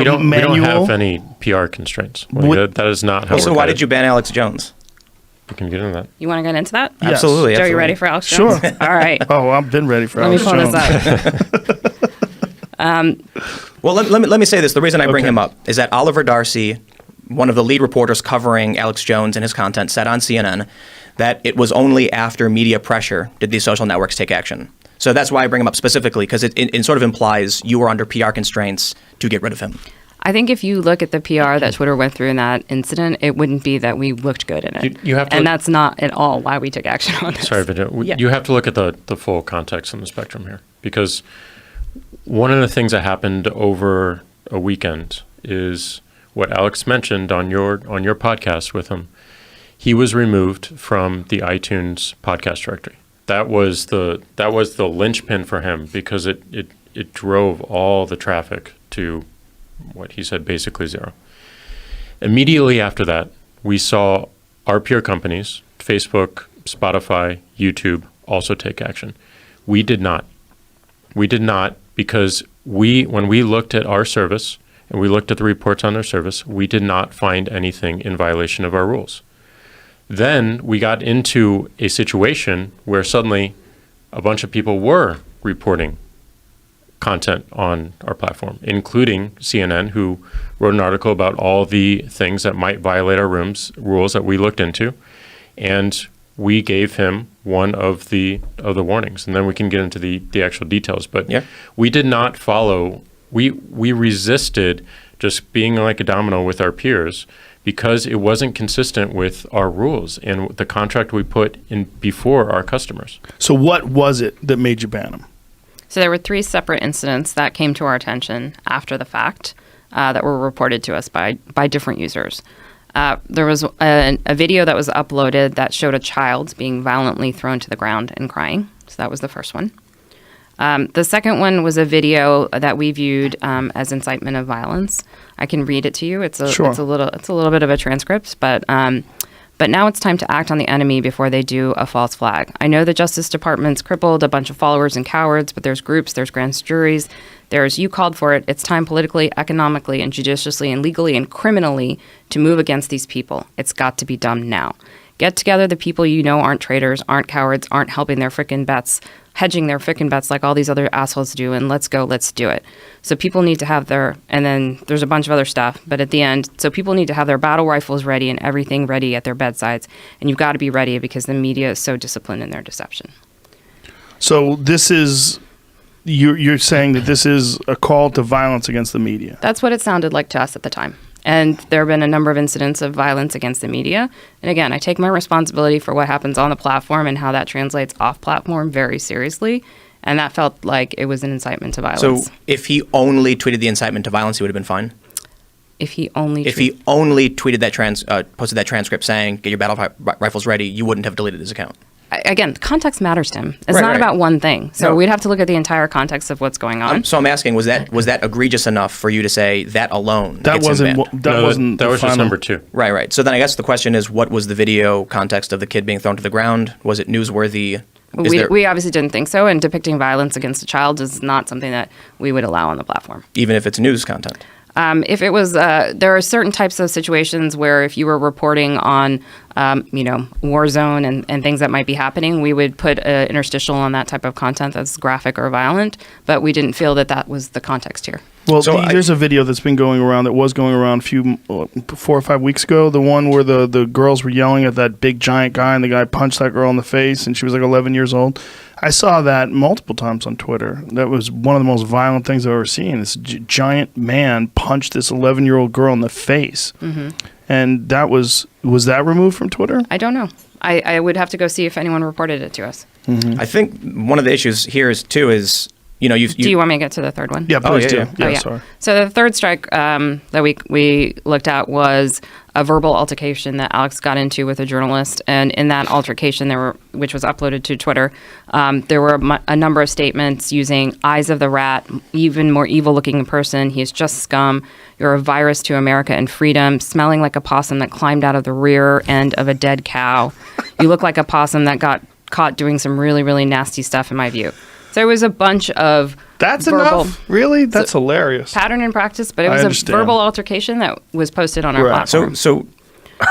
we don't have any PR constraints. That is not how. So why did you ban Alex Jones? We can get into that. You want to get into that? Yes. Absolutely. Joe, you ready for Alex Jones? Sure. All right. Oh, I've been ready for Alex Jones. Well, let me say this. The reason I bring him up is that Oliver Dorsey, one of the lead reporters covering Alex Jones and his content, said on CNN that it was only after media pressure did these social networks take action. So that's why I bring him up specifically, because it sort of implies you were under PR constraints to get rid of him. I think if you look at the PR that Twitter went through in that incident, it wouldn't be that we looked good in it. And that's not at all why we took action on this. Sorry, Vijaya. You have to look at the full context and the spectrum here, because one of the things that happened over a weekend is what Alex mentioned on your podcast with him. He was removed from the iTunes podcast directory. That was the linchpin for him, because it drove all the traffic to what he said basically zero. Immediately after that, we saw our peer companies, Facebook, Spotify, YouTube, also take action. We did not. We did not, because when we looked at our service and we looked at the reports on their service, we did not find anything in violation of our rules. Then we got into a situation where suddenly a bunch of people were reporting content on our platform, including CNN, who wrote an article about all the things that might violate our rules that we looked into, and we gave him one of the warnings, and then we can get into the actual details. But we did not follow. We resisted just being like a domino with our peers, because it wasn't consistent with our rules and the contract we put in before our customers. So what was it that made you ban them? So there were 3 separate incidents that came to our attention after the fact that were reported to us by different users. There was a video that was uploaded that showed a child being violently thrown to the ground and crying. So that was the first one. The second one was a video that we viewed as incitement of violence. I can read it to you. It's a little bit of a transcript, but now it's time to act on the enemy before they do a false flag. I know the Justice Department's crippled a bunch of followers and cowards, but there's groups, there's grand juries, you called for it. It's time politically, economically, and judiciously, and legally, and criminally to move against these people. It's got to be done now. Get together the people you know aren't traitors, aren't cowards, aren't hedging their frickin' bets like all these other assholes do, and let's go, let's do it. So people need to have and then there's a bunch of other stuff, but at the end, so people need to have their battle rifles ready and everything ready at their bedsides, and you've got to be ready because the media is so disciplined in their deception. So this is, you're saying that this is a call to violence against the media? That's what it sounded like to us at the time. And there have been a number of incidents of violence against the media. And again, I take my responsibility for what happens on the platform and how that translates off platform very seriously. And that felt like it was an incitement to violence. So if he only tweeted the incitement to violence, he would have been fine? If he only tweeted that posted that transcript saying, get your battle rifles ready, you wouldn't have deleted his account? Again, context matters to him. It's not about one thing. So we'd have to look at the entire context of what's going on. So I'm asking, was that egregious enough for you to say that alone? That wasn't just number 2. Right. So then I guess the question is, what was the video context of the kid being thrown to the ground? Was it newsworthy? We obviously didn't think so, and depicting violence against a child is not something that we would allow on the platform. Even if it's news content? If it was, there are certain types of situations where if you were reporting on, war zone and things that might be happening, we would put an interstitial on that type of content that's graphic or violent, but we didn't feel that was the context here. Well, there's a video that's been going around, that was going around 4 or 5 weeks ago, the one where the girls were yelling at that big giant guy and the guy punched that girl in the face and she was like 11 years old. I saw that multiple times on Twitter. That was one of the most violent things I've ever seen. This giant man punched this 11-year-old girl in the face. Mm-hmm. And that was that removed from Twitter? I don't know. I would have to go see if anyone reported it to us. Mm-we I think one of the issues here is, do you want me to get to the third one? Yeah, please do. Yeah. Sorry. So the third strike that we looked at was a verbal altercation that Alex got into with a journalist, and in that altercation, which was uploaded to Twitter, there were a number of statements using "eyes of the rat," even more evil-looking person. He is just scum. You're a virus to America and freedom. Smelling like a possum that climbed out of the rear end of a dead cow. You look like a possum that got caught doing some really, really nasty stuff, in my view. So it was a bunch of That's verbal enough? Really? That's hilarious. pattern and practice, but it I was a understand. verbal altercation that was posted on our Right. platform. So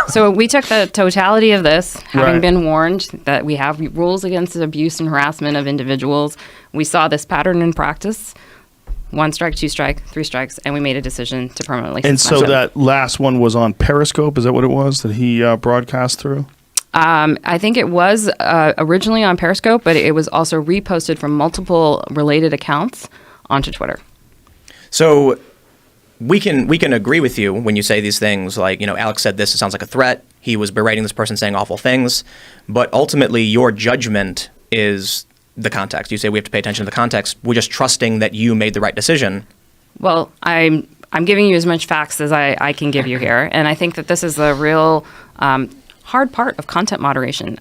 So we took the totality of this, having Right. been warned that we have rules against abuse and harassment of individuals. We saw this pattern in practice. 1 strike, 2 strike, 3 strikes, and we made a decision to permanently And suspend so him. that last one was on Periscope. Is that what it was that he broadcast through? I think it was originally on Periscope, but it was also reposted from multiple related accounts onto Twitter. So we can agree with you when you say these things like, Alex said this, it sounds like a threat. He was berating this person, saying awful things. But ultimately, your judgment is the context. You say we have to pay attention to the context. We're just trusting that you made the right decision. Well, I'm giving you as much facts as I can give you here, and I think that this is a real hard part of content moderation.